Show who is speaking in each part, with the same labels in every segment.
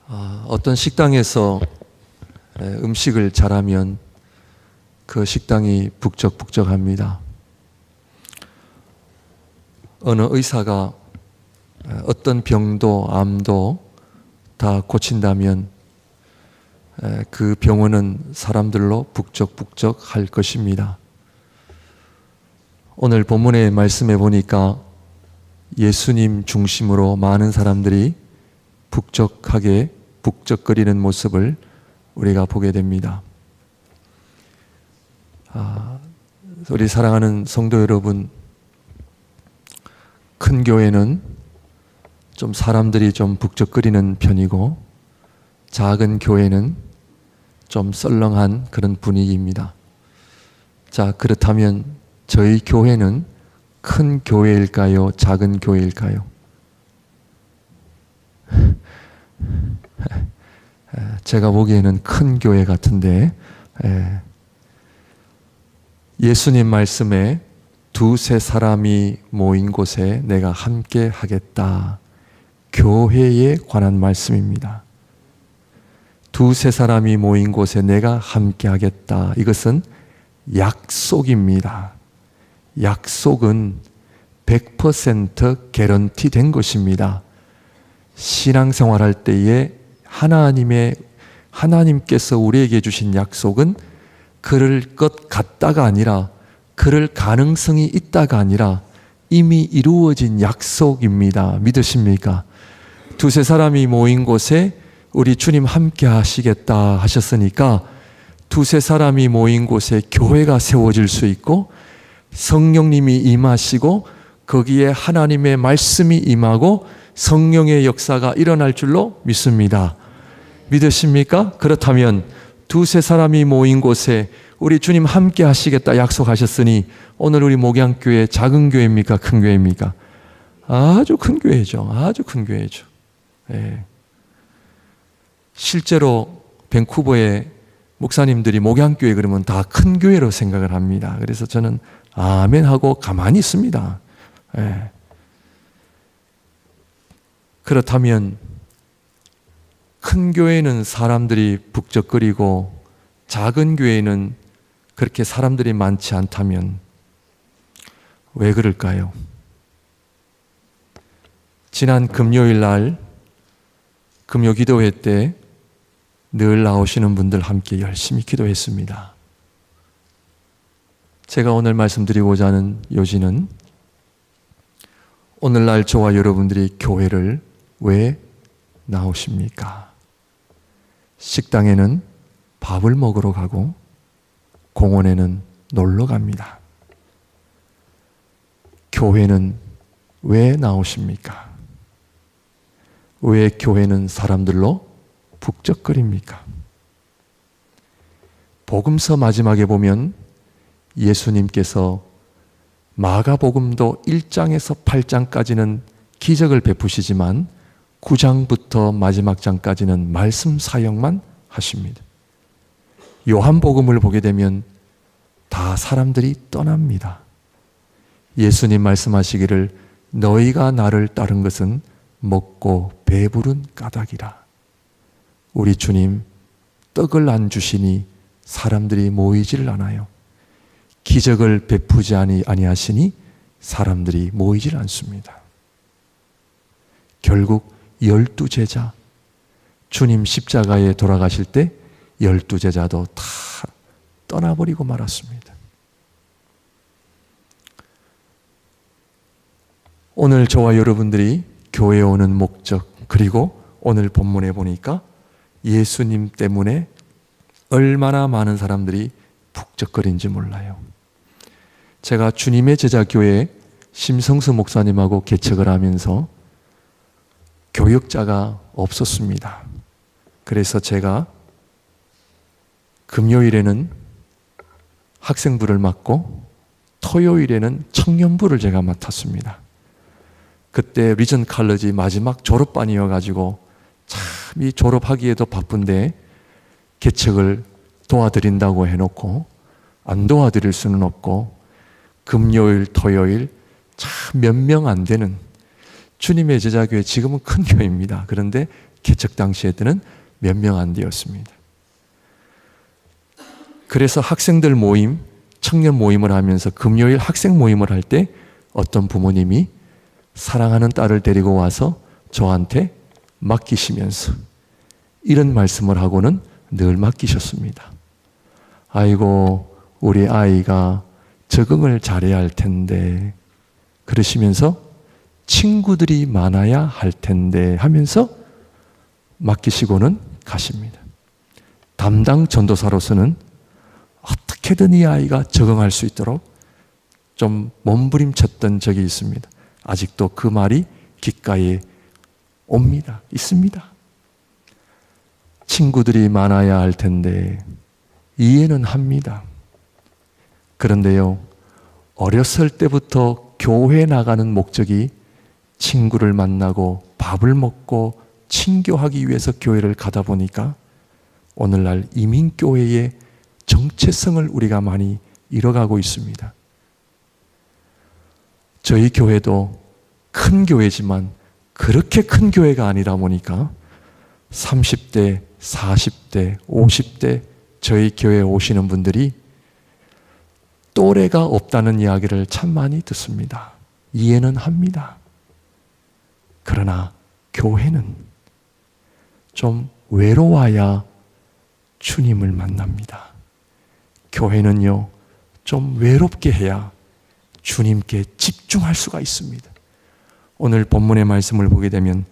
Speaker 1: 어떤 식당에서 음식을 잘하면 그 식당이 북적북적합니다. 어느 의사가 어떤 병도 암도 다 고친다면 그 병원은 사람들로 북적북적할 것입니다. 오늘 본문의 말씀에 보니까 예수님 중심으로 많은 사람들이 북적하게 북적거리는 모습을 우리가 보게 됩니다. 우리 사랑하는 성도 여러분, 큰 교회는 좀 사람들이 좀 북적거리는 편이고 작은 교회는 좀 썰렁한 그런 분위기입니다. 자, 그렇다면 저희 교회는 큰 교회일까요? 작은 교회일까요? 제가 보기에는 큰 교회 같은데, 예수님 말씀에 두세 사람이 모인 곳에 내가 함께 하겠다. 교회에 관한 말씀입니다. 두세 사람이 모인 곳에 내가 함께 하겠다. 이것은 약속입니다. 약속은 100% 개런티 된 것입니다. 신앙생활할 때에 하나님께서 우리에게 주신 약속은 그럴 것 같다가 아니라, 그럴 가능성이 있다가 아니라 이미 이루어진 약속입니다. 믿으십니까? 두세 사람이 모인 곳에 우리 주님 함께 하시겠다 하셨으니까 두세 사람이 모인 곳에 교회가 세워질 수 있고 성령님이 임하시고 거기에 하나님의 말씀이 임하고 성령의 역사가 일어날 줄로 믿습니다. 믿으십니까? 그렇다면 두세 사람이 모인 곳에 우리 주님 함께 하시겠다 약속하셨으니 오늘 우리 목양교회 작은 교회입니까? 큰 교회입니까? 아주 큰 교회죠. 아주 큰 교회죠. 예. 실제로 밴쿠버의 목사님들이 목양교회 그러면 다 큰 교회로 생각을 합니다. 그래서 저는 아멘 하고 가만히 있습니다. 예. 그렇다면 큰 교회는 사람들이 북적거리고 작은 교회는 그렇게 사람들이 많지 않다면 왜 그럴까요? 지난 금요일 날 금요 기도회 때 늘 나오시는 분들 함께 열심히 기도했습니다. 제가 오늘 말씀드리고자 하는 요지는 오늘날 저와 여러분들이 교회를 왜 나오십니까? 식당에는 밥을 먹으러 가고 공원에는 놀러 갑니다. 교회는 왜 나오십니까? 왜 교회는 사람들로 북적거립니까? 복음서 마지막에 보면 예수님께서 마가복음도 1장에서 8장까지는 기적을 베푸시지만 9장부터 마지막 장까지는 말씀 사역만 하십니다. 요한복음을 보게 되면 다 사람들이 떠납니다. 예수님 말씀하시기를 너희가 나를 따른 것은 먹고 배부른 까닭이라. 우리 주님 떡을 안 주시니 사람들이 모이지를 않아요. 기적을 베푸지 아니하시니 사람들이 모이질 않습니다. 결국 12제자, 주님 십자가에 돌아가실 때 12제자도 다 떠나버리고 말았습니다. 오늘 저와 여러분들이 교회에 오는 목적, 그리고 오늘 본문에 보니까 예수님 때문에 얼마나 많은 사람들이 북적거린지 몰라요. 제가 주님의 제자교회 심성수 목사님하고 개척을 하면서 교역자가 없었습니다. 그래서 제가 금요일에는 학생부를 맡고 토요일에는 청년부를 제가 맡았습니다. 그때 리전 칼러지 마지막 졸업반이어가지고 참 이 졸업하기에도 바쁜데 개척을 도와드린다고 해놓고 안 도와드릴 수는 없고 금요일, 토요일 참 몇 명 안 되는 주님의 제자교회 지금은 큰 교회입니다. 그런데 개척 당시에는 몇 명 안 되었습니다. 그래서 학생들 모임, 청년 모임을 하면서 금요일 학생 모임을 할 때 어떤 부모님이 사랑하는 딸을 데리고 와서 저한테 맡기시면서 이런 말씀을 하고는 늘 맡기셨습니다. 아이고, 우리 아이가 적응을 잘해야 할 텐데, 그러시면서 친구들이 많아야 할 텐데 하면서 맡기시고는 가십니다. 담당 전도사로서는 어떻게든 이 아이가 적응할 수 있도록 좀 몸부림쳤던 적이 있습니다. 아직도 그 말이 귓가에 옵니다. 있습니다. 친구들이 많아야 할 텐데 이해는 합니다. 그런데요, 어렸을 때부터 교회 나가는 목적이 친구를 만나고 밥을 먹고 친교하기 위해서 교회를 가다 보니까 오늘날 이민교회의 정체성을 우리가 많이 잃어가고 있습니다. 저희 교회도 큰 교회지만 그렇게 큰 교회가 아니다 보니까 30대, 40대, 50대 저희 교회에 오시는 분들이 또래가 없다는 이야기를 참 많이 듣습니다. 이해는 합니다. 그러나 교회는 좀 외로워야 주님을 만납니다. 교회는요, 좀 외롭게 해야 주님께 집중할 수가 있습니다. 오늘 본문의 말씀을 보게 되면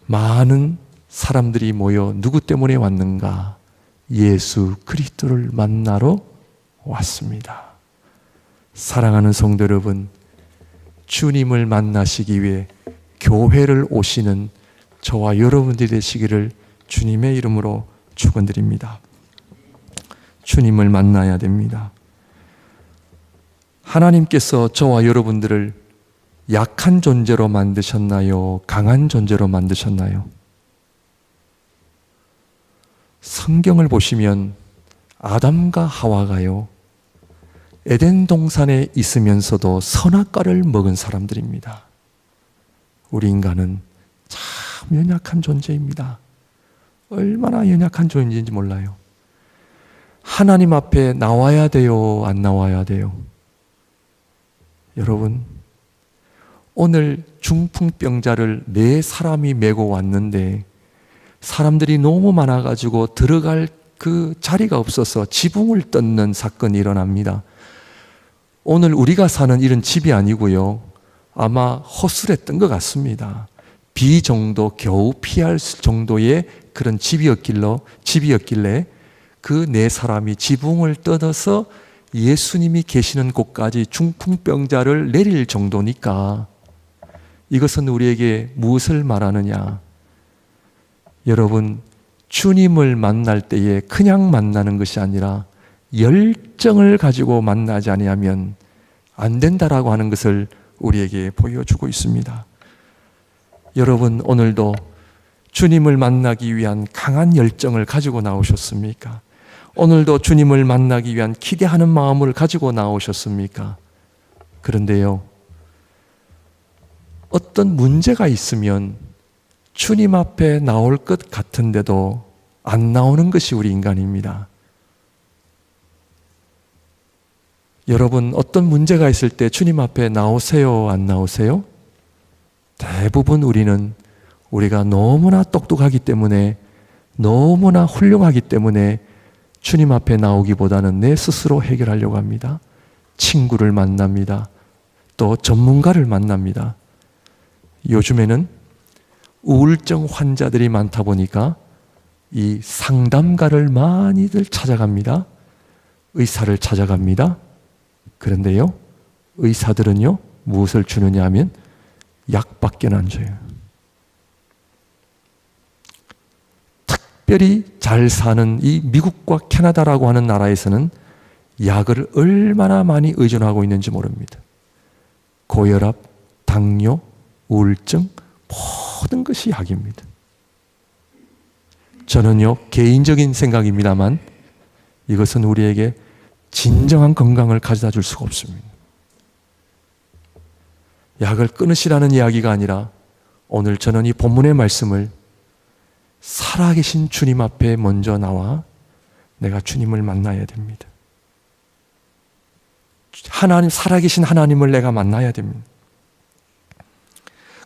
Speaker 1: 많은 사람들이 모여 누구 때문에 왔는가? 예수 그리스도를 만나러 왔습니다. 사랑하는 성도 여러분, 주님을 만나시기 위해 교회를 오시는 저와 여러분들이 되시기를 주님의 이름으로 축원드립니다. 주님을 만나야 됩니다. 하나님께서 저와 여러분들을 약한 존재로 만드셨나요? 강한 존재로 만드셨나요? 성경을 보시면 아담과 하와가요, 에덴 동산에 있으면서도 선악과를 먹은 사람들입니다. 우리 인간은 참 연약한 존재입니다. 얼마나 연약한 존재인지 몰라요. 하나님 앞에 나와야 돼요? 안 나와야 돼요? 여러분, 오늘 중풍병자를 4사람이 메고 왔는데 사람들이 너무 많아가지고 들어갈 그 자리가 없어서 지붕을 뜯는 사건이 일어납니다. 오늘 우리가 사는 이런 집이 아니고요, 아마 허술했던 것 같습니다. 비 정도 겨우 피할 정도의 그런 집이었길래 그 4사람이 지붕을 뜯어서 예수님이 계시는 곳까지 중풍병자를 내릴 정도니까 이것은 우리에게 무엇을 말하느냐? 여러분, 주님을 만날 때에 그냥 만나는 것이 아니라 열정을 가지고 만나지 아니하면 안 된다라고 하는 것을 우리에게 보여주고 있습니다. 여러분, 오늘도 주님을 만나기 위한 강한 열정을 가지고 나오셨습니까? 오늘도 주님을 만나기 위한 기대하는 마음을 가지고 나오셨습니까? 그런데요, 어떤 문제가 있으면 주님 앞에 나올 것 같은데도 안 나오는 것이 우리 인간입니다. 여러분, 어떤 문제가 있을 때 주님 앞에 나오세요? 안 나오세요? 대부분 우리가 너무나 똑똑하기 때문에, 너무나 훌륭하기 때문에 주님 앞에 나오기보다는 내 스스로 해결하려고 합니다. 친구를 만납니다. 또 전문가를 만납니다. 요즘에는 우울증 환자들이 많다 보니까 이 상담가를 많이들 찾아갑니다. 의사를 찾아갑니다. 그런데요, 의사들은요, 무엇을 주느냐 하면 약밖에 안 줘요. 특별히 잘 사는 이 미국과 캐나다라고 하는 나라에서는 약을 얼마나 많이 의존하고 있는지 모릅니다. 고혈압, 당뇨, 우울증, 모든 것이 약입니다. 저는요, 개인적인 생각입니다만 이것은 우리에게 진정한 건강을 가져다 줄 수가 없습니다. 약을 끊으시라는 이야기가 아니라 오늘 저는 이 본문의 말씀을 살아계신 주님 앞에 먼저 나와 내가 주님을 만나야 됩니다. 하나님, 살아계신 하나님을 내가 만나야 됩니다.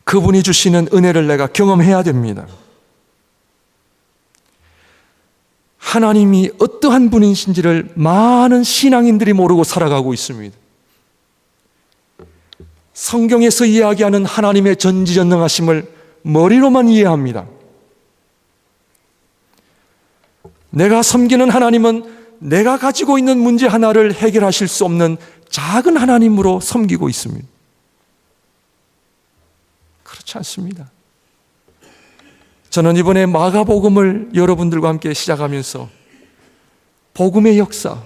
Speaker 1: 그분이 주시는 은혜를 내가 경험해야 됩니다. 하나님이 어떠한 분이신지를 많은 신앙인들이 모르고 살아가고 있습니다. 성경에서 이야기하는 하나님의 전지전능하심을 머리로만 이해합니다. 내가 섬기는 하나님은 내가 가지고 있는 문제 하나를 해결하실 수 없는 작은 하나님으로 섬기고 있습니다. 그렇지 않습니다. 저는 이번에 마가복음을 여러분들과 함께 시작하면서 복음의 역사,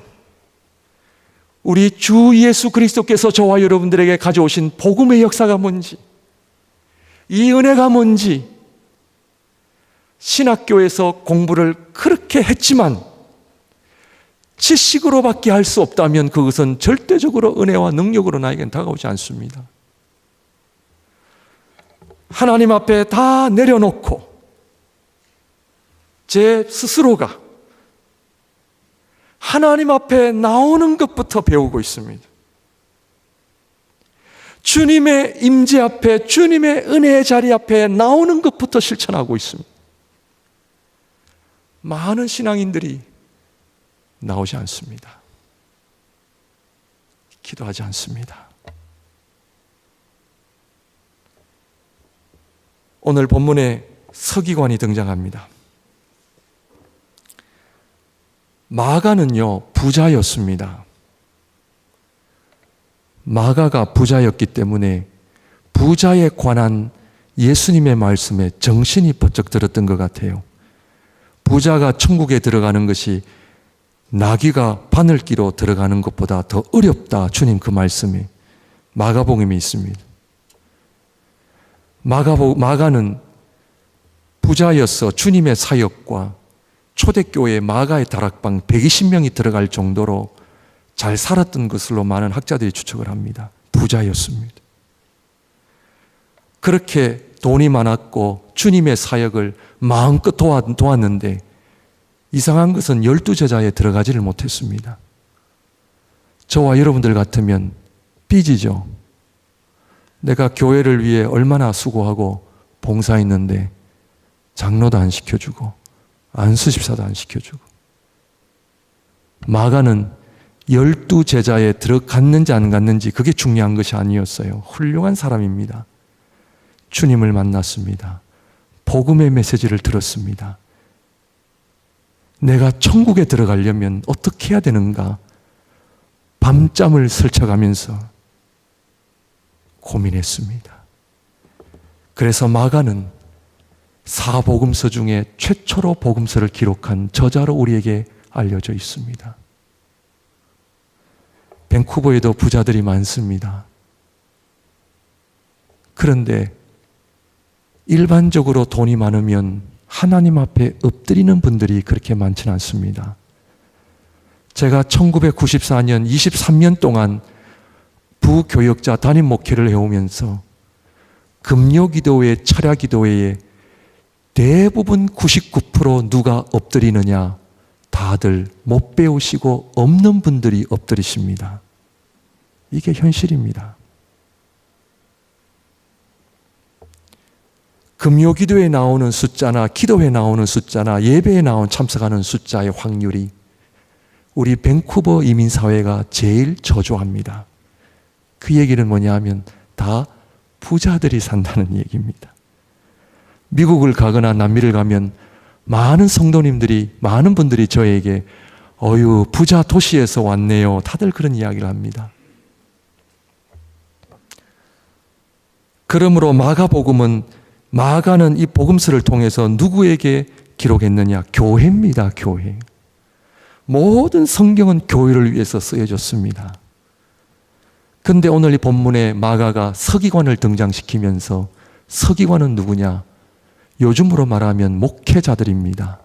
Speaker 1: 우리 주 예수 그리스도께서 저와 여러분들에게 가져오신 복음의 역사가 뭔지, 이 은혜가 뭔지, 신학교에서 공부를 그렇게 했지만 지식으로밖에 할 수 없다면 그것은 절대적으로 은혜와 능력으로 나에겐 다가오지 않습니다. 하나님 앞에 다 내려놓고 제 스스로가 하나님 앞에 나오는 것부터 배우고 있습니다. 주님의 임재 앞에, 주님의 은혜의 자리 앞에 나오는 것부터 실천하고 있습니다. 많은 신앙인들이 나오지 않습니다. 기도하지 않습니다. 오늘 본문에 서기관이 등장합니다. 마가는요, 부자였습니다. 마가가 부자였기 때문에 부자에 관한 예수님의 말씀에 정신이 번쩍 들었던 것 같아요. 부자가 천국에 들어가는 것이 나귀가 바늘기로 들어가는 것보다 더 어렵다. 주님 그 말씀에 마가복음이 있습니다. 마가는 부자였어. 주님의 사역과 초대교회 마가의 다락방 120명이 들어갈 정도로 잘 살았던 것으로 많은 학자들이 추측을 합니다. 부자였습니다. 그렇게 돈이 많았고 주님의 사역을 마음껏 도왔는데 이상한 것은 12제자에 들어가지를 못했습니다. 저와 여러분들 같으면 삐지죠. 내가 교회를 위해 얼마나 수고하고 봉사했는데 장로도 안 시켜주고 안수집사도 안 시켜주고. 마가는 12제자에 들어갔는지 안 갔는지 그게 중요한 것이 아니었어요. 훌륭한 사람입니다. 주님을 만났습니다. 복음의 메시지를 들었습니다. 내가 천국에 들어가려면 어떻게 해야 되는가? 밤잠을 설쳐가면서 고민했습니다. 그래서 마가는 사복음서 중에 최초로 복음서를 기록한 저자로 우리에게 알려져 있습니다. 밴쿠버에도 부자들이 많습니다. 그런데 일반적으로 돈이 많으면 하나님 앞에 엎드리는 분들이 그렇게 많지는 않습니다. 제가 1994년 23년 동안 부교역자 담임 목회를 해오면서 금요기도회, 철야기도회에 대부분 99% 누가 엎드리느냐? 다들 못 배우시고 없는 분들이 엎드리십니다. 이게 현실입니다. 금요기도에 나오는 숫자나 기도회에 나오는 숫자나 예배에 참석하는 숫자의 확률이 우리 밴쿠버 이민사회가 제일 저조합니다. 그 얘기는 뭐냐 하면 다 부자들이 산다는 얘기입니다. 미국을 가거나 남미를 가면 많은 성도님들이, 많은 분들이 저에게 어유 부자 도시에서 왔네요. 다들 그런 이야기를 합니다. 그러므로 마가는 이 복음서를 통해서 누구에게 기록했느냐? 교회입니다. 교회. 모든 성경은 교회를 위해서 쓰여졌습니다. 그런데 오늘 이 본문에 마가가 서기관을 등장시키면서 서기관은 누구냐? 요즘으로 말하면 목회자들입니다.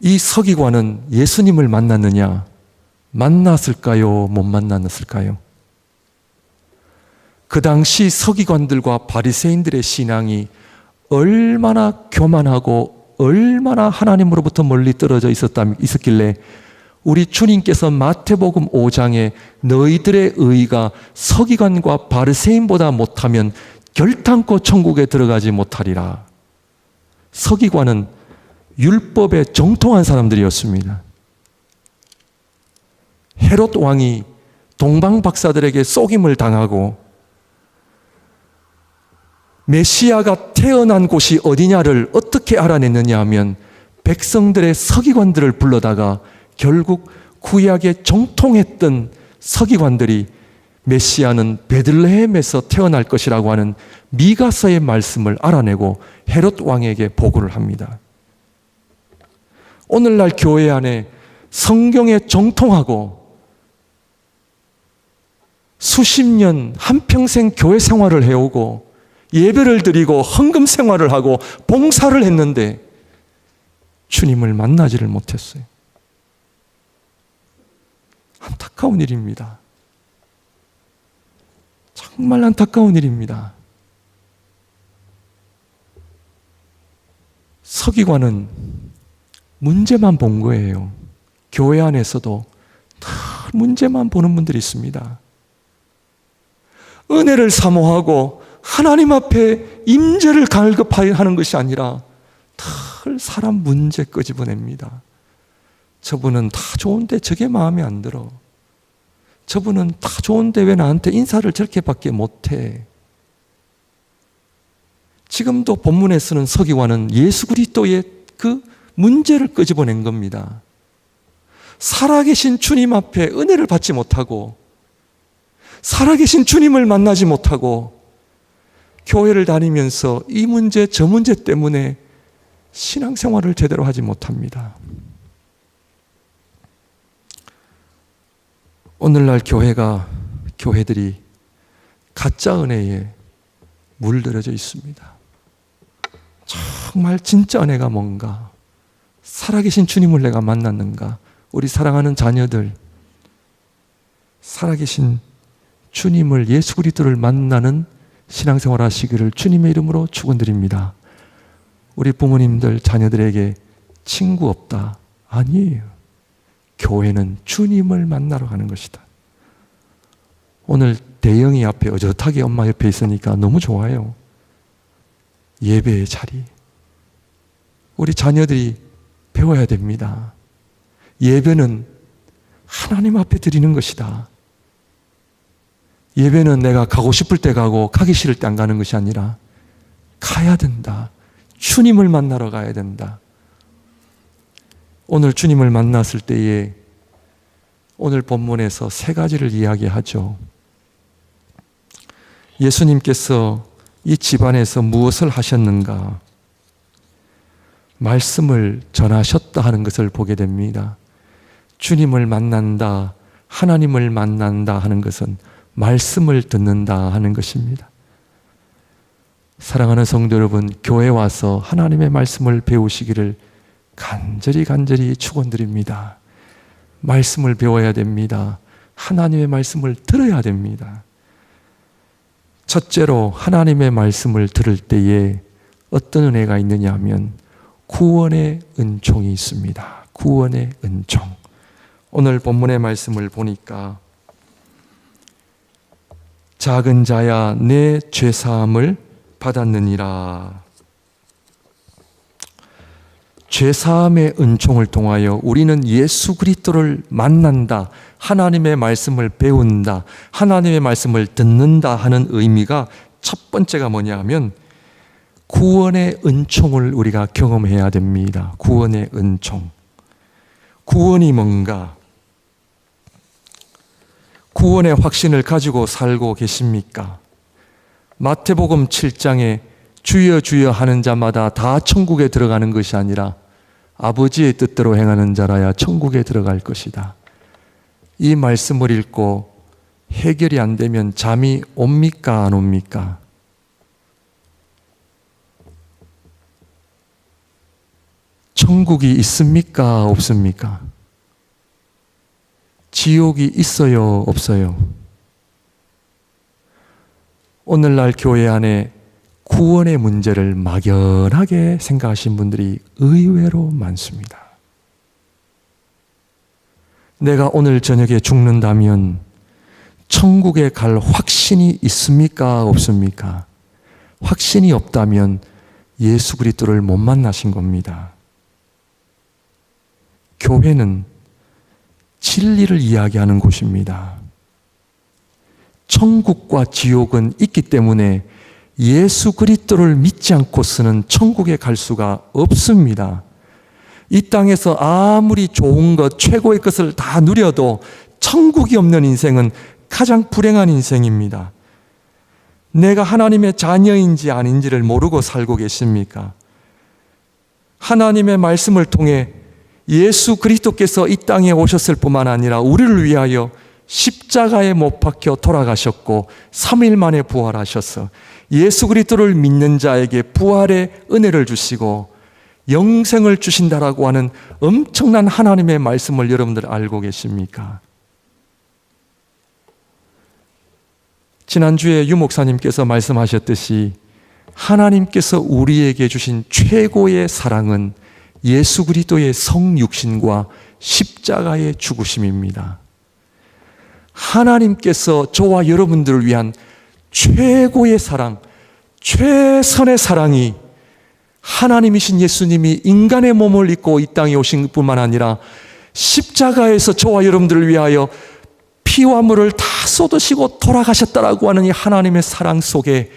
Speaker 1: 이 서기관은 예수님을 만났느냐? 만났을까요? 못 만났을까요? 그 당시 서기관들과 바리새인들의 신앙이 얼마나 교만하고 얼마나 하나님으로부터 멀리 떨어져 있었길래 우리 주님께서 마태복음 5장에 너희들의 의가 서기관과 바리새인보다 못하면 결탄코 천국에 들어가지 못하리라. 서기관은 율법에 정통한 사람들이었습니다. 헤롯 왕이 동방 박사들에게 속임을 당하고 메시아가 태어난 곳이 어디냐를 어떻게 알아냈느냐 하면 백성들의 서기관들을 불러다가 결국 구약에 정통했던 서기관들이 메시아는 베들레헴에서 태어날 것이라고 하는 미가서의 말씀을 알아내고 헤롯 왕에게 보고를 합니다. 오늘날 교회 안에 성경에 정통하고 수십 년 한평생 교회 생활을 해오고 예배를 드리고 헌금 생활을 하고 봉사를 했는데 주님을 만나지를 못했어요. 안타까운 일입니다. 정말 안타까운 일입니다. 서기관은 문제만 본 거예요. 교회 안에서도 다 문제만 보는 분들이 있습니다. 은혜를 사모하고 하나님 앞에 임재를 갈급하는 것이 아니라 늘 사람 문제 끄집어냅니다. 저분은 다 좋은데 저게 마음에 안 들어. 저분은 다 좋은데 왜 나한테 인사를 저렇게밖에 못해. 지금도 본문에 쓰는 서기관은 예수 그리스도의 그 문제를 끄집어낸 겁니다. 살아계신 주님 앞에 은혜를 받지 못하고 살아계신 주님을 만나지 못하고 교회를 다니면서 이 문제 저 문제 때문에 신앙생활을 제대로 하지 못합니다. 오늘날 교회들이 가짜 은혜에 물들어져 있습니다. 정말 진짜 은혜가 뭔가, 살아계신 주님을 내가 만났는가, 우리 사랑하는 자녀들 살아계신 주님을, 예수 그리스도를 만나는 신앙생활 하시기를 주님의 이름으로 축원드립니다. 우리 부모님들 자녀들에게 친구 없다, 아니에요. 교회는 주님을 만나러 가는 것이다. 오늘 대영이 앞에 어젓하게 엄마 옆에 있으니까 너무 좋아요. 예배의 자리, 우리 자녀들이 배워야 됩니다. 예배는 하나님 앞에 드리는 것이다. 예배는 내가 가고 싶을 때 가고 가기 싫을 때 안 가는 것이 아니라 가야 된다. 주님을 만나러 가야 된다. 오늘 주님을 만났을 때에 오늘 본문에서 세 가지를 이야기하죠. 예수님께서 이 집안에서 무엇을 하셨는가? 말씀을 전하셨다 하는 것을 보게 됩니다. 주님을 만난다, 하나님을 만난다 하는 것은 말씀을 듣는다 하는 것입니다. 사랑하는 성도 여러분, 교회 와서 하나님의 말씀을 배우시기를 간절히 축원드립니다. 말씀을 배워야 됩니다. 하나님의 말씀을 들어야 됩니다. 첫째로 하나님의 말씀을 들을 때에 어떤 은혜가 있느냐 하면 구원의 은총이 있습니다. 구원의 은총. 오늘 본문의 말씀을 보니까 작은 자야 내 죄사함을 받았느니라. 죄사함의 은총을 통하여 우리는 예수 그리스도를 만난다, 하나님의 말씀을 배운다, 하나님의 말씀을 듣는다 하는 의미가 첫 번째가 뭐냐 하면 구원의 은총을 우리가 경험해야 됩니다. 구원의 은총. 구원이 뭔가? 구원의 확신을 가지고 살고 계십니까? 마태복음 7장에 주여 주여 하는 자마다 다 천국에 들어가는 것이 아니라 아버지의 뜻대로 행하는 자라야 천국에 들어갈 것이다. 이 말씀을 읽고 해결이 안 되면 잠이 옵니까, 안 옵니까? 천국이 있습니까, 없습니까? 지옥이 있어요, 없어요? 오늘날 교회 안에 구원의 문제를 막연하게 생각하신 분들이 의외로 많습니다. 내가 오늘 저녁에 죽는다면 천국에 갈 확신이 있습니까? 없습니까? 확신이 없다면 예수 그리스도를 못 만나신 겁니다. 교회는 진리를 이야기하는 곳입니다. 천국과 지옥은 있기 때문에 예수 그리스도를 믿지 않고서는 천국에 갈 수가 없습니다. 이 땅에서 아무리 좋은 것, 최고의 것을 다 누려도 천국이 없는 인생은 가장 불행한 인생입니다. 내가 하나님의 자녀인지 아닌지를 모르고 살고 계십니까? 하나님의 말씀을 통해 예수 그리스도께서 이 땅에 오셨을 뿐만 아니라 우리를 위하여 십자가에 못 박혀 돌아가셨고 3일 만에 부활하셔서 예수 그리스도를 믿는 자에게 부활의 은혜를 주시고 영생을 주신다라고 하는 엄청난 하나님의 말씀을 여러분들 알고 계십니까? 지난주에 유 목사님께서 말씀하셨듯이 하나님께서 우리에게 주신 최고의 사랑은 예수 그리스도의 성육신과 십자가의 죽으심입니다. 하나님께서 저와 여러분들을 위한 최고의 사랑, 최선의 사랑이 하나님이신 예수님이 인간의 몸을 입고 이 땅에 오신 뿐만 아니라 십자가에서 저와 여러분들을 위하여 피와 물을 다 쏟으시고 돌아가셨다라고 하는 이 하나님의 사랑 속에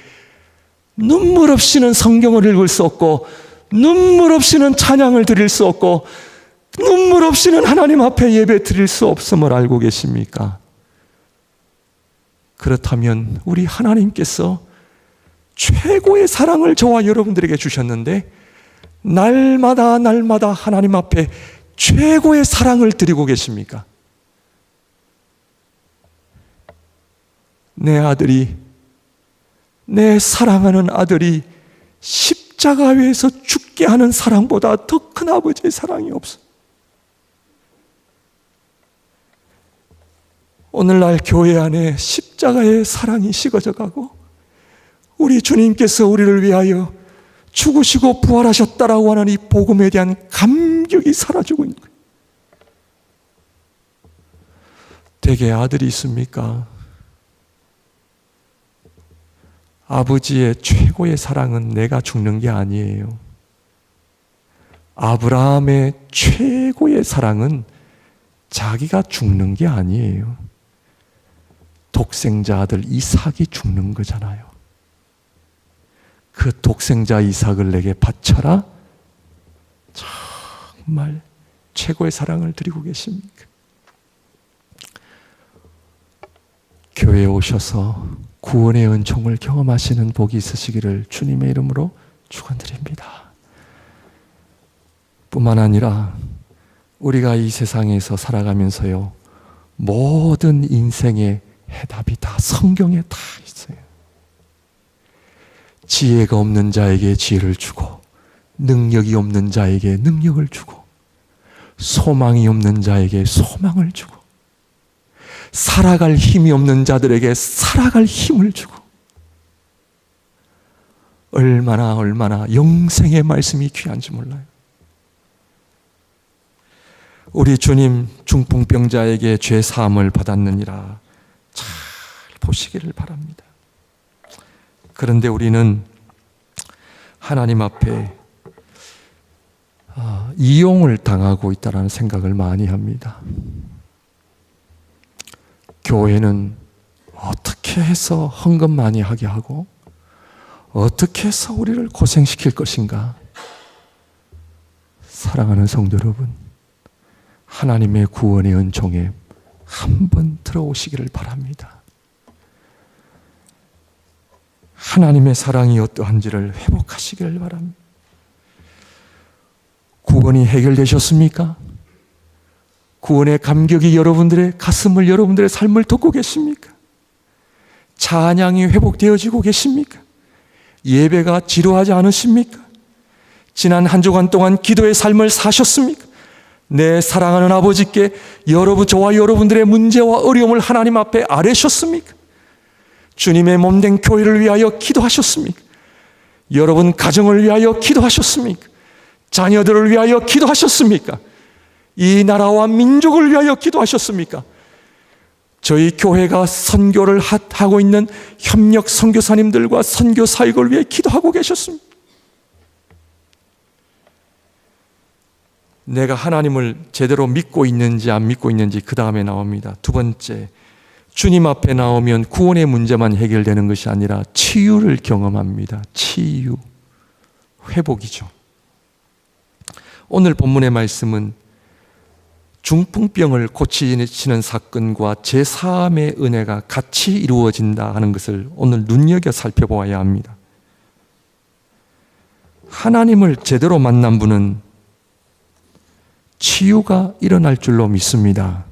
Speaker 1: 눈물 없이는 성경을 읽을 수 없고 눈물 없이는 찬양을 드릴 수 없고 눈물 없이는 하나님 앞에 예배 드릴 수 없음을 알고 계십니까? 그렇다면 우리 하나님께서 최고의 사랑을 저와 여러분들에게 주셨는데 날마다 하나님 앞에 최고의 사랑을 드리고 계십니까? 내 아들이, 내 사랑하는 아들이 십자가 위에서 죽게 하는 사랑보다 더 큰 아버지의 사랑이 없어. 오늘날 교회 안에 십자가의 사랑이 식어져 가고 우리 주님께서 우리를 위하여 죽으시고 부활하셨다라고 하는 이 복음에 대한 감격이 사라지고 있는 거예요. 대개 아들이 있습니까? 아버지의 최고의 사랑은 내가 죽는 게 아니에요. 아브라함의 최고의 사랑은 자기가 죽는 게 아니에요. 독생자 아들 이삭이 죽는 거잖아요. 그 독생자 이삭을 내게 바쳐라? 정말 최고의 사랑을 드리고 계십니까? 교회에 오셔서 구원의 은총을 경험하시는 복이 있으시기를 주님의 이름으로 축원드립니다. 뿐만 아니라 우리가 이 세상에서 살아가면서요, 모든 인생의 해답이 다 성경에 다 있어요. 지혜가 없는 자에게 지혜를 주고 능력이 없는 자에게 능력을 주고 소망이 없는 자에게 소망을 주고 살아갈 힘이 없는 자들에게 살아갈 힘을 주고 얼마나 영생의 말씀이 귀한지 몰라요. 우리 주님 중풍병자에게 죄 사함을 받았느니라 잘 보시기를 바랍니다. 그런데 우리는 하나님 앞에 이용을 당하고 있다는 생각을 많이 합니다. 교회는 어떻게 해서 헌금 많이 하게 하고 어떻게 해서 우리를 고생시킬 것인가? 사랑하는 성도 여러분, 하나님의 구원의 은총에 한번 들어오시기를 바랍니다. 하나님의 사랑이 어떠한지를 회복하시기를 바랍니다. 구원이 해결되셨습니까? 구원의 감격이 여러분들의 가슴을, 여러분들의 삶을 덮고 계십니까? 찬양이 회복되어지고 계십니까? 예배가 지루하지 않으십니까? 지난 한 주간 동안 기도의 삶을 사셨습니까? 내 사랑하는 아버지께 저와 여러분들의 문제와 어려움을 하나님 앞에 아뢰셨습니까? 주님의 몸된 교회를 위하여 기도하셨습니까? 여러분 가정을 위하여 기도하셨습니까? 자녀들을 위하여 기도하셨습니까? 이 나라와 민족을 위하여 기도하셨습니까? 저희 교회가 선교를 하고 있는 협력 선교사님들과 선교 사역을 위해 기도하고 계셨습니다. 내가 하나님을 제대로 믿고 있는지 안 믿고 있는지 그 다음에 나옵니다. 두 번째, 주님 앞에 나오면 구원의 문제만 해결되는 것이 아니라 치유를 경험합니다. 치유, 회복이죠. 오늘 본문의 말씀은 중풍병을 고치시는 사건과 제3의 은혜가 같이 이루어진다 하는 것을 오늘 눈여겨 살펴보아야 합니다. 하나님을 제대로 만난 분은 치유가 일어날 줄로 믿습니다.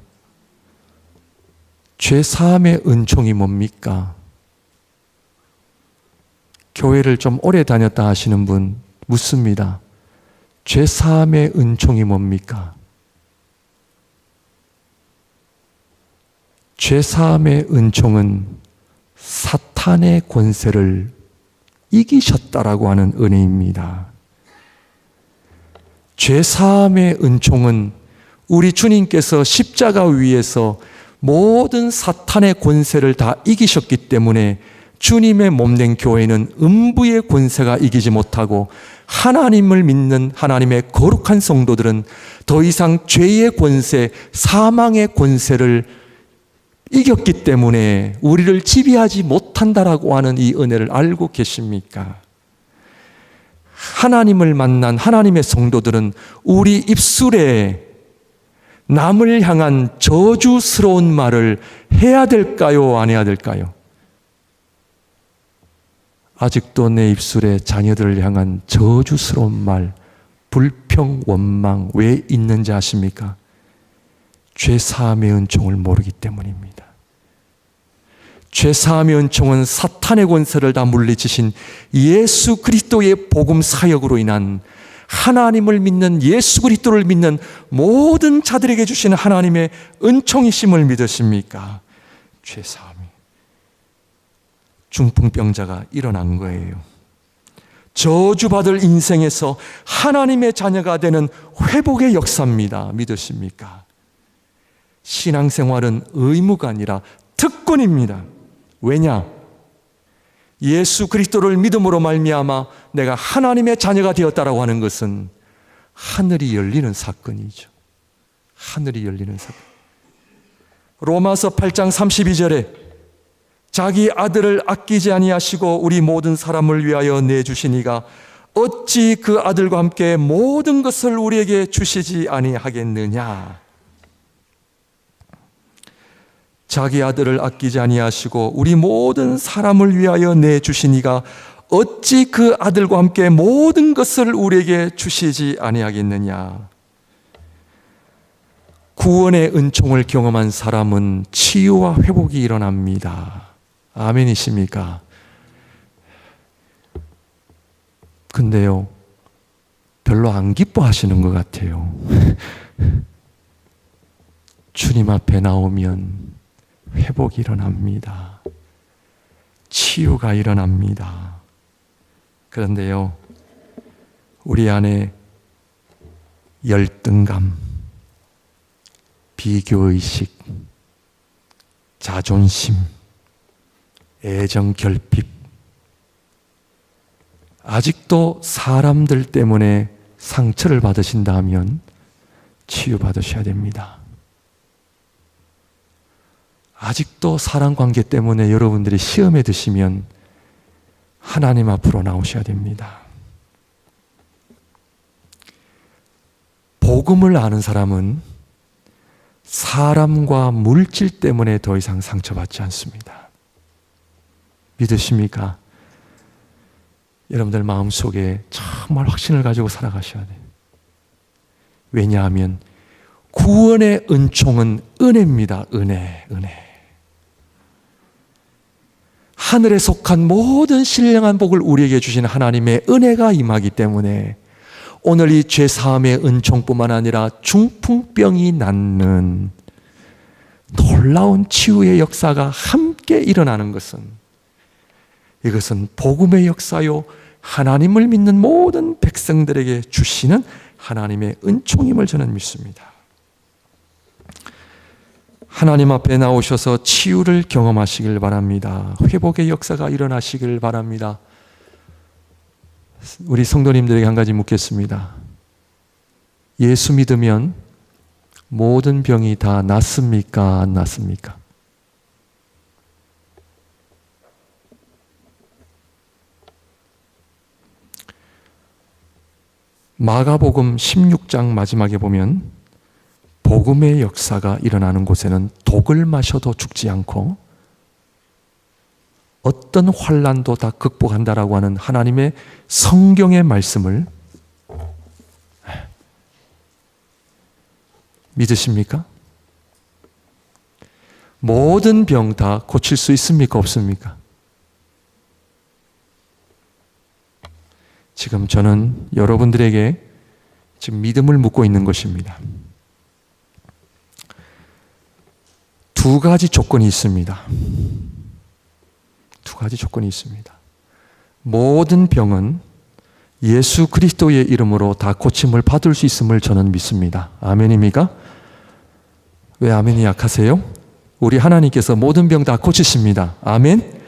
Speaker 1: 제3의 은총이 뭡니까? 교회를 좀 오래 다녔다 하시는 분 묻습니다. 제3의 은총이 뭡니까? 제3의 은총은 사탄의 권세를 이기셨다라고 하는 은혜입니다. 제3의 은총은 우리 주님께서 십자가 위에서 모든 사탄의 권세를 다 이기셨기 때문에 주님의 몸된 교회는 음부의 권세가 이기지 못하고 하나님을 믿는 하나님의 거룩한 성도들은 더 이상 죄의 권세, 사망의 권세를 이겼기 때문에 우리를 지배하지 못한다라고 하는 이 은혜를 알고 계십니까? 하나님을 만난 하나님의 성도들은 우리 입술에 남을 향한 저주스러운 말을 해야 될까요? 안 해야 될까요? 아직도 내 입술에 자녀들을 향한 저주스러운 말, 불평, 원망 왜 있는지 아십니까? 죄사함의 은총을 모르기 때문입니다. 죄사함의 은총은 사탄의 권세를 다 물리치신 예수 그리스도의 복음 사역으로 인한 하나님을 믿는 예수 그리스도를 믿는 모든 자들에게 주시는 하나님의 은총이심을 믿으십니까? 죄사함이 중풍병자가 일어난 거예요. 저주받을 인생에서 하나님의 자녀가 되는 회복의 역사입니다. 믿으십니까? 신앙생활은 의무가 아니라 특권입니다. 왜냐? 예수 그리스도를 믿음으로 말미암아 내가 하나님의 자녀가 되었다라고 하는 것은 하늘이 열리는 사건이죠. 하늘이 열리는 사건. 로마서 8장 32절에 자기 아들을 아끼지 아니하시고 우리 모든 사람을 위하여 내주시니가 어찌 그 아들과 함께 모든 것을 우리에게 주시지 아니하겠느냐. 자기 아들을 아끼지 아니하시고 우리 모든 사람을 위하여 내주시니가 어찌 그 아들과 함께 모든 것을 우리에게 주시지 아니하겠느냐. 구원의 은총을 경험한 사람은 치유와 회복이 일어납니다. 아멘이십니까? 근데요, 별로 안 기뻐하시는 것 같아요. 주님 앞에 나오면 회복이 일어납니다. 치유가 일어납니다. 그런데요, 우리 안에 열등감, 비교의식, 자존심, 애정 결핍, 아직도 사람들 때문에 상처를 받으신다면 치유받으셔야 됩니다. 아직도 사랑관계 때문에 여러분들이 시험에 드시면 하나님 앞으로 나오셔야 됩니다. 복음을 아는 사람은 사람과 물질 때문에 더 이상 상처받지 않습니다. 믿으십니까? 여러분들 마음속에 정말 확신을 가지고 살아가셔야 돼요. 왜냐하면 구원의 은총은 은혜입니다. 은혜. 하늘에 속한 모든 신령한 복을 우리에게 주시는 하나님의 은혜가 임하기 때문에 오늘 이 죄사함의 은총뿐만 아니라 중풍병이 낫는 놀라운 치유의 역사가 함께 일어나는 것은 이것은 복음의 역사요, 하나님을 믿는 모든 백성들에게 주시는 하나님의 은총임을 저는 믿습니다. 하나님 앞에 나오셔서 치유를 경험하시길 바랍니다. 회복의 역사가 일어나시길 바랍니다. 우리 성도님들에게 한 가지 묻겠습니다. 예수 믿으면 모든 병이 다 낫습니까? 안 낫습니까? 마가복음 16장 마지막에 보면 복음의 역사가 일어나는 곳에는 독을 마셔도 죽지 않고 어떤 환난도 다 극복한다라고 하는 하나님의 성경의 말씀을 믿으십니까? 모든 병 다 고칠 수 있습니까? 없습니까? 지금 저는 여러분들에게 지금 믿음을 묻고 있는 것입니다. 두 가지 조건이 있습니다. 두 가지 조건이 있습니다. 모든 병은 예수 그리스도의 이름으로 다 고침을 받을 수 있음을 저는 믿습니다. 아멘입니까? 왜 아멘이 약하세요? 우리 하나님께서 모든 병 다 고치십니다. 아멘?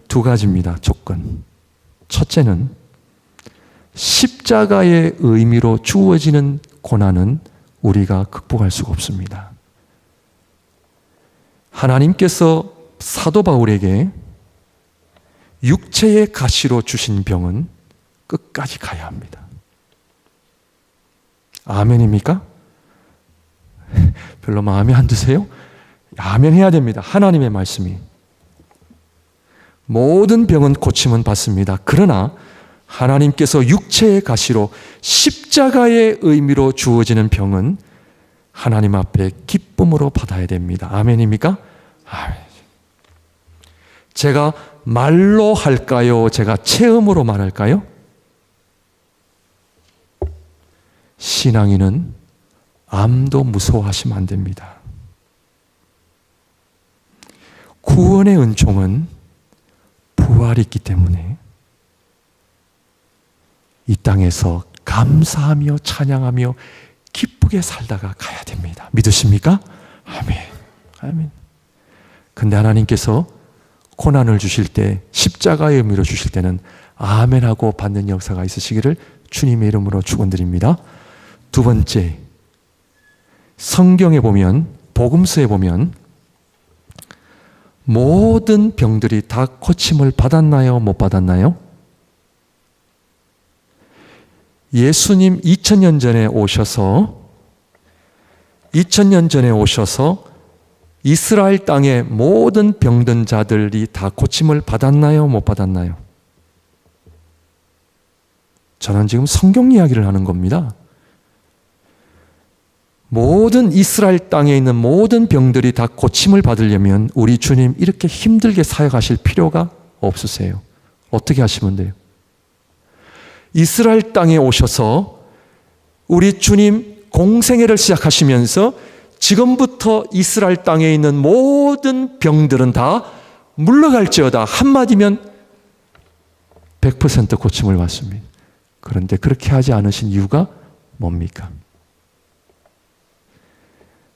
Speaker 1: 두 가지입니다. 조건. 첫째는 십자가의 의미로 주어지는 고난은 우리가 극복할 수가 없습니다. 하나님께서 사도 바울에게 육체의 가시로 주신 병은 끝까지 가야 합니다. 아멘입니까? 별로 마음에 안 드세요? 아멘 해야 됩니다. 하나님의 말씀이. 모든 병은 고침은 받습니다. 그러나 하나님께서 육체의 가시로 십자가의 의미로 주어지는 병은 하나님 앞에 기쁨으로 받아야 됩니다. 아멘입니까? 아멘. 제가 말로 할까요? 제가 체험으로 말할까요? 신앙인은 암도 무서워하시면 안 됩니다. 구원의 은총은 부활이 있기 때문에 이 땅에서 감사하며 찬양하며 기쁘게 살다가 가야 됩니다. 믿으십니까? 아멘. 아멘. 근데 하나님께서 고난을 주실 때, 십자가의 의미로 주실 때는 아멘하고 받는 역사가 있으시기를 주님의 이름으로 축원드립니다. 두 번째, 성경에 보면, 복음서에 보면 모든 병들이 다 고침을 받았나요? 못 받았나요? 예수님 2000년 전에 오셔서 이스라엘 땅의 모든 병든 자들이 다 고침을 받았나요? 못 받았나요? 저는 지금 성경 이야기를 하는 겁니다. 모든 이스라엘 땅에 있는 모든 병들이 다 고침을 받으려면 우리 주님 이렇게 힘들게 사역하실 필요가 없으세요. 어떻게 하시면 돼요? 이스라엘 땅에 오셔서 우리 주님 공생애를 시작하시면서 지금부터 이스라엘 땅에 있는 모든 병들은 다 물러갈지어다 한마디면 100% 고침을 받습니다. 그런데 그렇게 하지 않으신 이유가 뭡니까?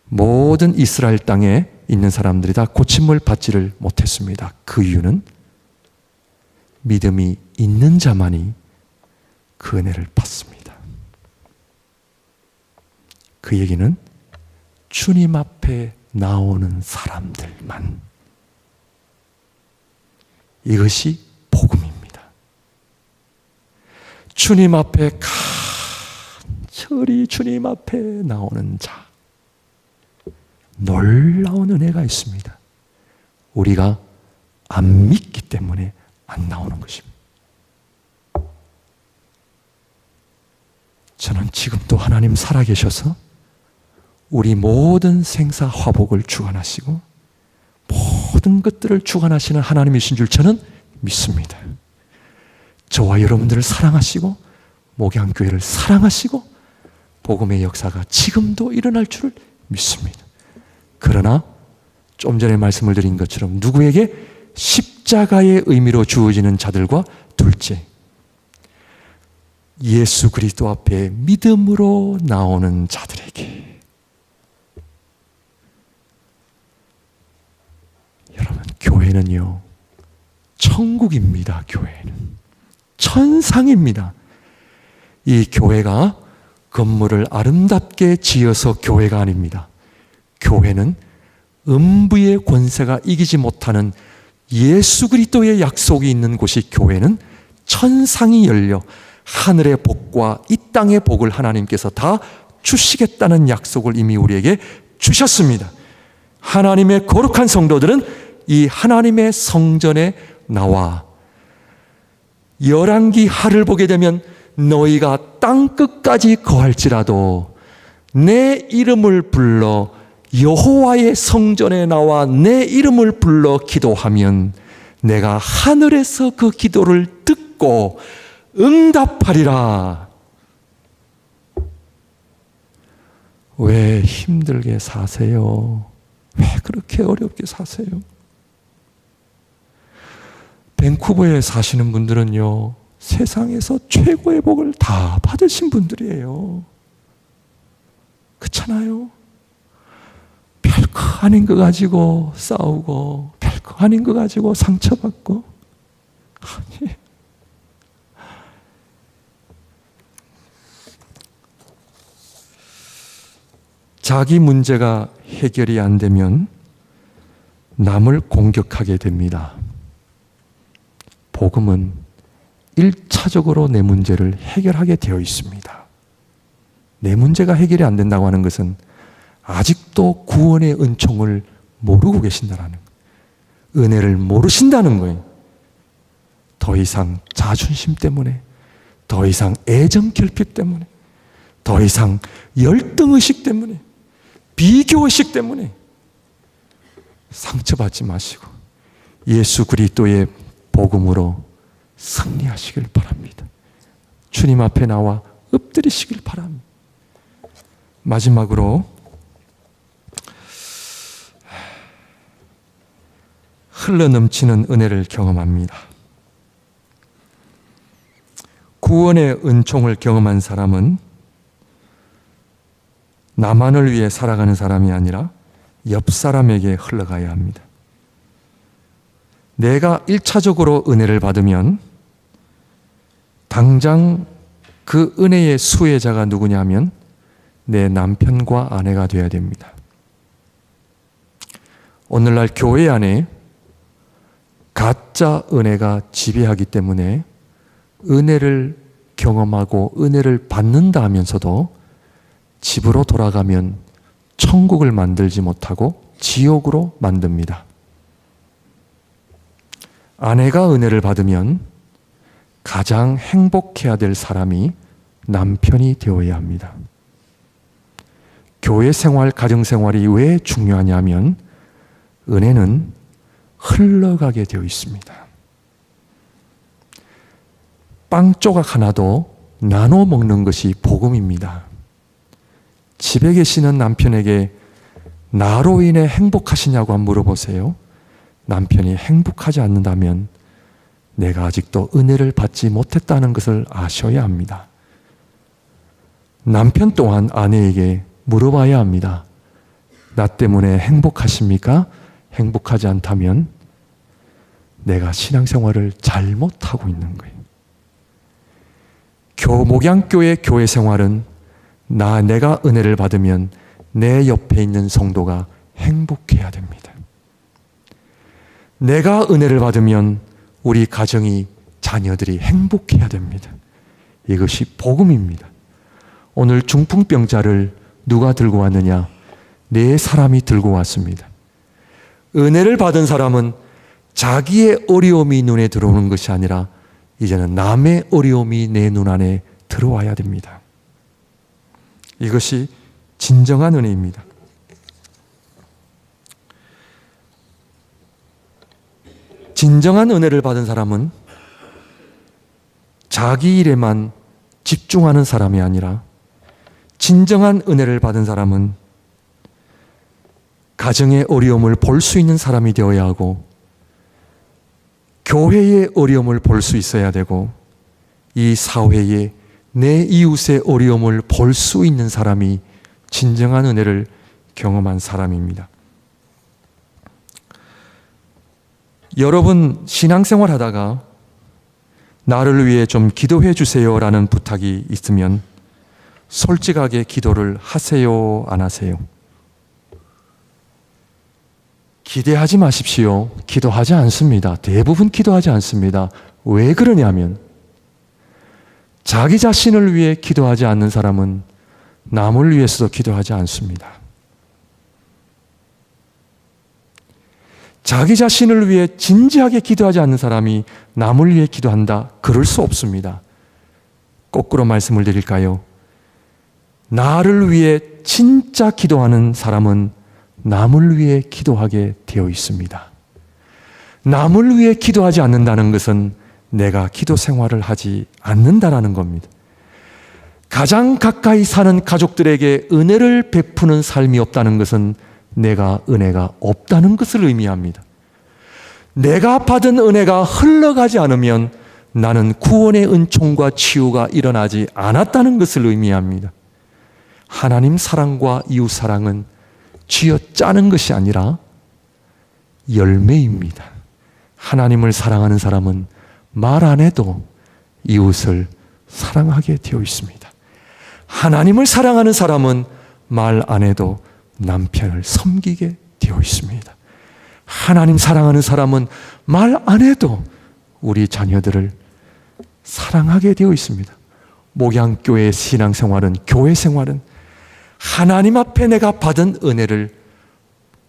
Speaker 1: 모든 이스라엘 땅에 있는 사람들이 다 고침을 받지를 못했습니다. 그 이유는 믿음이 있는 자만이 그 은혜를 받습니다. 그 얘기는 주님 앞에 나오는 사람들만. 이것이 복음입니다. 주님 앞에 간절히 주님 앞에 나오는 자. 놀라운 은혜가 있습니다. 우리가 안 믿기 때문에 안 나오는 것입니다. 저는 지금도 하나님 살아계셔서 우리 모든 생사 화복을 주관하시고 모든 것들을 주관하시는 하나님이신 줄 저는 믿습니다. 저와 여러분들을 사랑하시고 목양교회를 사랑하시고 복음의 역사가 지금도 일어날 줄을 믿습니다. 그러나 좀 전에 말씀을 드린 것처럼 누구에게? 십자가의 의미로 주어지는 자들과 둘째, 예수 그리스도 앞에 믿음으로 나오는 자들에게. 여러분, 교회는요, 천국입니다. 교회는 천상입니다. 이 교회가 건물을 아름답게 지어서 교회가 아닙니다. 교회는 음부의 권세가 이기지 못하는 예수 그리스도의 약속이 있는 곳이, 교회는 천상이 열려 하늘의 복과 이 땅의 복을 하나님께서 다 주시겠다는 약속을 이미 우리에게 주셨습니다. 하나님의 거룩한 성도들은 이 하나님의 성전에 나와 열왕기 하를 보게 되면 너희가 땅 끝까지 거할지라도 내 이름을 불러 여호와의 성전에 나와 내 이름을 불러 기도하면 내가 하늘에서 그 기도를 듣고 응답하리라. 왜 힘들게 사세요? 왜 그렇게 어렵게 사세요? 밴쿠버에 사시는 분들은요, 세상에서 최고의 복을 다 받으신 분들이에요. 그렇잖아요? 별거 아닌 거 가지고 싸우고, 별거 아닌 거 가지고 상처받고. 아니, 자기 문제가 해결이 안 되면 남을 공격하게 됩니다. 복음은 1차적으로 내 문제를 해결하게 되어 있습니다. 내 문제가 해결이 안 된다고 하는 것은 아직도 구원의 은총을 모르고 계신다는 거예요. 은혜를 모르신다는 거예요. 더 이상 자존심 때문에, 더 이상 애정 결핍 때문에, 더 이상 열등의식 때문에, 비교의식 때문에 상처받지 마시고 예수 그리스도의 복음으로 승리하시길 바랍니다. 주님 앞에 나와 엎드리시길 바랍니다. 마지막으로 흘러넘치는 은혜를 경험합니다. 구원의 은총을 경험한 사람은 나만을 위해 살아가는 사람이 아니라 옆 사람에게 흘러가야 합니다. 내가 1차적으로 은혜를 받으면 당장 그 은혜의 수혜자가 누구냐면 내 남편과 아내가 되어야 됩니다. 오늘날 교회 안에 가짜 은혜가 지배하기 때문에 은혜를 경험하고 은혜를 받는다 하면서도 집으로 돌아가면 천국을 만들지 못하고 지옥으로 만듭니다. 아내가 은혜를 받으면 가장 행복해야 될 사람이 남편이 되어야 합니다. 교회 생활, 가정 생활이 왜 중요하냐면 은혜는 흘러가게 되어 있습니다. 빵 조각 하나도 나눠 먹는 것이 복음입니다. 집에 계시는 남편에게 나로 인해 행복하시냐고 한번 물어보세요. 남편이 행복하지 않는다면 내가 아직도 은혜를 받지 못했다는 것을 아셔야 합니다. 남편 또한 아내에게 물어봐야 합니다. 나 때문에 행복하십니까? 행복하지 않다면 내가 신앙생활을 잘못하고 있는 거예요. 목양교회 교회 생활은 내가 은혜를 받으면 내 옆에 있는 성도가 행복해야 됩니다. 내가 은혜를 받으면 우리 가정이, 자녀들이 행복해야 됩니다. 이것이 복음입니다. 오늘 중풍병자를 누가 들고 왔느냐? 네 사람이 들고 왔습니다. 은혜를 받은 사람은 자기의 어려움이 눈에 들어오는 것이 아니라 이제는 남의 어려움이 내 눈 안에 들어와야 됩니다. 이것이 진정한 은혜입니다. 진정한 은혜를 받은 사람은 자기 일에만 집중하는 사람이 아니라 진정한 은혜를 받은 사람은 가정의 어려움을 볼 수 있는 사람이 되어야 하고 교회의 어려움을 볼 수 있어야 되고 이 사회에 내 이웃의 어려움을 볼 수 있는 사람이 진정한 은혜를 경험한 사람입니다. 여러분 신앙생활 하다가 나를 위해 좀 기도해 주세요라는 부탁이 있으면 솔직하게 기도를 하세요, 안 하세요? 기대하지 마십시오. 기도하지 않습니다. 대부분 기도하지 않습니다. 왜 그러냐면 자기 자신을 위해 기도하지 않는 사람은 남을 위해서도 기도하지 않습니다. 자기 자신을 위해 진지하게 기도하지 않는 사람이 남을 위해 기도한다? 그럴 수 없습니다. 거꾸로 말씀을 드릴까요? 나를 위해 진짜 기도하는 사람은 남을 위해 기도하게 되어 있습니다. 남을 위해 기도하지 않는다는 것은 내가 기도 생활을 하지 않는다라는 겁니다. 가장 가까이 사는 가족들에게 은혜를 베푸는 삶이 없다는 것은 내가 은혜가 없다는 것을 의미합니다. 내가 받은 은혜가 흘러가지 않으면 나는 구원의 은총과 치유가 일어나지 않았다는 것을 의미합니다. 하나님 사랑과 이웃 사랑은 쥐어짜는 것이 아니라 열매입니다. 하나님을 사랑하는 사람은 말 안 해도 이웃을 사랑하게 되어 있습니다. 하나님을 사랑하는 사람은 말 안 해도 남편을 섬기게 되어 있습니다. 하나님 사랑하는 사람은 말 안 해도 우리 자녀들을 사랑하게 되어 있습니다. 목양교회 신앙생활은, 교회 생활은 하나님 앞에 내가 받은 은혜를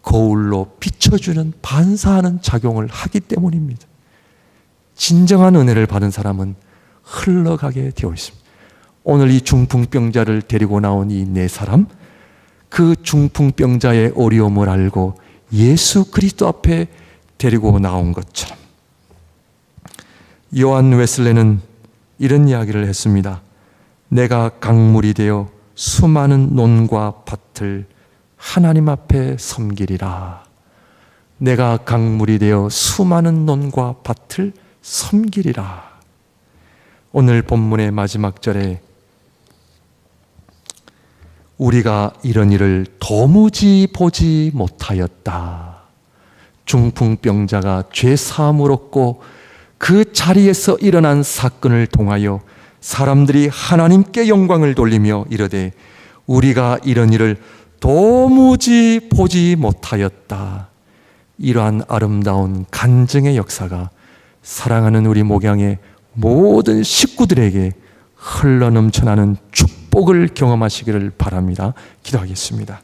Speaker 1: 거울로 비춰주는, 반사하는 작용을 하기 때문입니다. 진정한 은혜를 받은 사람은 흘러가게 되어 있습니다. 오늘 이 중풍병자를 데리고 나온 이 네 사람, 그 중풍병자의 어려움을 알고 예수 그리스도 앞에 데리고 나온 것처럼 요한 웨슬레는 이런 이야기를 했습니다. 내가 강물이 되어 수많은 논과 밭을 하나님 앞에 섬기리라. 내가 강물이 되어 수많은 논과 밭을 섬기리라. 오늘 본문의 마지막 절에 우리가 이런 일을 도무지 보지 못하였다. 중풍병자가 죄 사함을 얻고 그 자리에서 일어난 사건을 통하여 사람들이 하나님께 영광을 돌리며 이르되 우리가 이런 일을 도무지 보지 못하였다. 이러한 아름다운 간증의 역사가 사랑하는 우리 목양의 모든 식구들에게 흘러넘쳐나는 축복을 경험하시기를 바랍니다. 기도하겠습니다.